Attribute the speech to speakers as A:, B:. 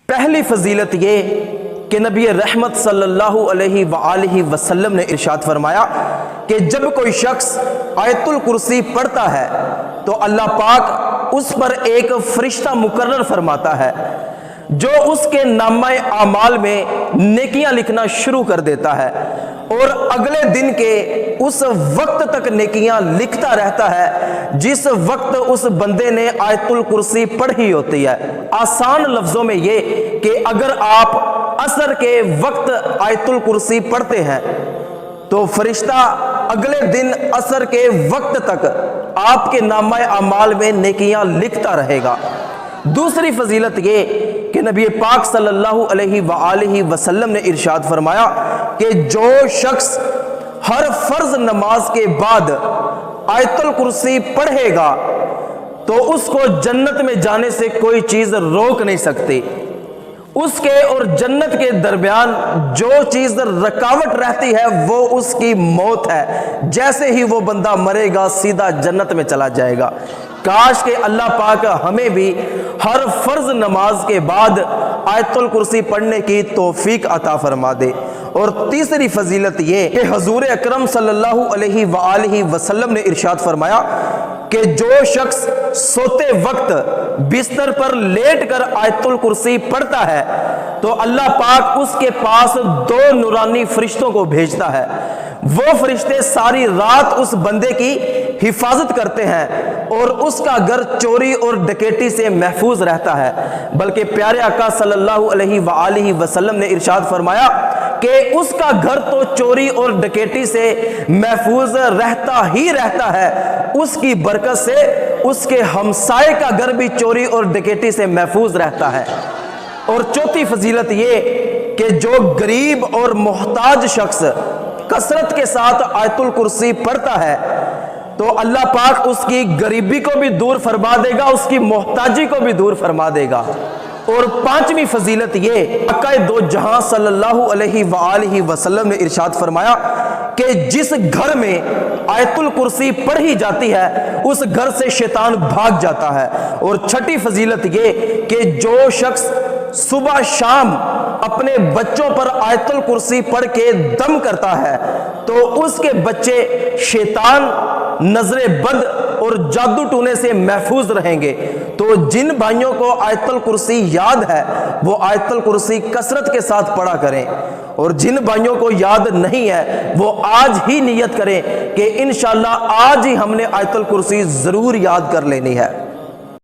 A: پہلی فضیلت یہ کہ نبی رحمت صلی اللہ علیہ وآلہ وسلم نے ارشاد فرمایا کہ جب کوئی شخص آیت الکرسی پڑھتا ہے تو اللہ پاک اس پر ایک فرشتہ مقرر فرماتا ہے جو اس کے نامہ اعمال میں نیکیاں لکھنا شروع کر دیتا ہے اور اگلے دن کے اس وقت تک نیکیاں لکھتا رہتا ہے جس وقت اس بندے نے آیت الکرسی پڑھی ہوتی ہے۔ آسان لفظوں میں یہ کہ اگر آپ عصر کے وقت آیت الکرسی پڑھتے ہیں تو فرشتہ اگلے دن عصر کے وقت تک آپ کے نامہ اعمال میں نیکیاں لکھتا رہے گا۔ دوسری فضیلت یہ کہ نبی پاک صلی اللہ علیہ وآلہ وسلم نے ارشاد فرمایا کہ جو شخص ہر فرض نماز کے بعد آیت الکرسی پڑھے گا تو اس کو جنت میں جانے سے کوئی چیز روک نہیں سکتی۔ اس کے اور جنت کے درمیان جو چیز رکاوٹ رہتی ہے وہ اس کی موت ہے، جیسے ہی وہ بندہ مرے گا سیدھا جنت میں چلا جائے گا۔ کاش کہ اللہ پاک ہمیں بھی ہر فرض نماز کے بعد آیت الکرسی پڑھنے کی توفیق عطا فرما دے۔ اور تیسری فضیلت یہ کہ حضور اکرم صلی اللہ علیہ وآلہ وسلم نے ارشاد فرمایا کہ جو شخص سوتے وقت بستر پر لیٹ کر آیت الکرسی پڑھتا ہے تو اللہ پاک اس کے پاس 2 نورانی فرشتوں کو بھیجتا ہے۔ وہ فرشتے ساری رات اس بندے کی حفاظت کرتے ہیں اور اس کا گھر چوری اور ڈکیٹی سے محفوظ رہتا ہے، بلکہ پیارے آقا صلی اللہ علیہ وآلہ وسلم نے ارشاد فرمایا کہ اس کا گھر تو چوری اور ڈکیٹی سے محفوظ رہتا ہی رہتا ہے، اس کی برکت سے اس کے ہمسائے کا گھر بھی چوری اور ڈکیٹی سے محفوظ رہتا ہے۔ اور چوتھی فضیلت یہ کہ جو غریب اور محتاج شخص کثرت کے ساتھ آیت الکرسی پڑھتا ہے تو اللہ پاک اس کی غریبی کو بھی دور فرما دے گا، اس کی محتاجی کو بھی دور فرما دے گا۔ اور پانچویں فضیلت یہ آقا دو جہاں صلی اللہ علیہ وآلہ وسلم نے ارشاد فرمایا کہ جس گھر میں آیت الکرسی پڑھی جاتی ہے اس گھر سے شیطان بھاگ جاتا ہے۔ اور چھٹی فضیلت یہ کہ جو شخص صبح شام اپنے بچوں پر آیت الکرسی پڑھ کے دم کرتا ہے تو اس کے بچے شیطان، نظر بد اور جادو ٹونے سے محفوظ رہیں گے۔ تو جن بھائیوں کو آیت الکرسی یاد ہے وہ آیت الکرسی کثرت کے ساتھ پڑھا کریں، اور جن بھائیوں کو یاد نہیں ہے وہ آج ہی نیت کریں کہ انشاءاللہ آج ہی ہم نے آیت الکرسی ضرور یاد کر لینی ہے۔